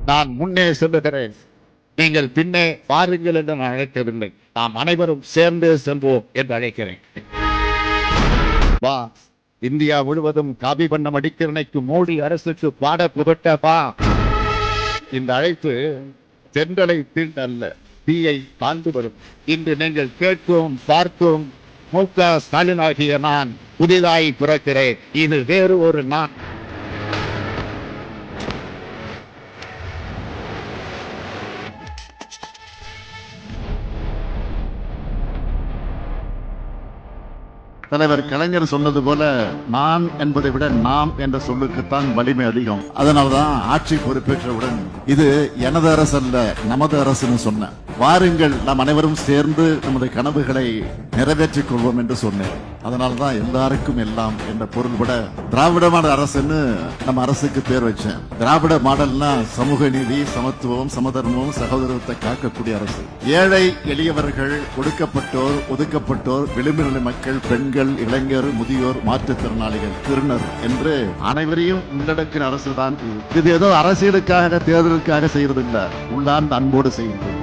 நான் முன்னே செல்லுகிறேன், நீங்கள் பின்னே பாருங்கள் என்று நான் அழைக்கவில்லை. நாம் அனைவரும் சேர்ந்து செல்வோம் என்று அழைக்கிறேன். வா, இந்தியா முழுவதும் காபி பண்ணம் அடிக்க நினைக்கும் மோடி அரசுக்கு பாட புகட்ட வா. இந்த அழைப்பு தென்றலை தீண்டல்ல, தீயை தாழ்ந்து வரும். இன்று நீங்கள் கேட்கும் பார்க்கும் மு.க. ஸ்டாலின் ஆகிய நான் புதிதாய் பிறக்கிறேன். இது வேறு ஒரு நான். தலைவர் கலைஞர் சொன்னது போல, நான் என்பதை விட நாம் என்ற சொல்லுக்குத்தான் வலிமை அதிகம். அதனால்தான் ஆட்சி பொறுப்பேற்றவுடன் இது எனது அரசு அல்ல, நமது அரசுன்னு சொன்னேன். வாருங்கள், நாம் அனைவரும் சேர்ந்து நமது கனவுகளை நிறைவேற்றிக் கொள்வோம் என்று சொன்னேன். அதனால்தான் எல்லாருக்கும் எல்லாம் என்ற பொருள்பட திராவிட மாடல் அரசுன்னு நம்ம அரசுக்கு பேர் வச்சேன். திராவிட மாடல்னா சமூக நீதி, சமத்துவம், சமதர்மம், சகோதரத்தை காக்கக்கூடிய அரசு. ஏழை எளியவர்கள், ஒடுக்கப்பட்டோர், ஒதுக்கப்பட்டோர், விளிம்பு நிலை மக்கள், பெண்கள், இளைஞர், முதியோர், மாற்றுத்திறனாளிகள், திருநர் என்று அனைவரையும் உள்ளடக்கிற அரசு தான் இது. ஏதோ அரசியலுக்காக, தேர்தலுக்காக செய்யறதில்லை, உள்ளார்ந்த அன்போடு செய்கிறது.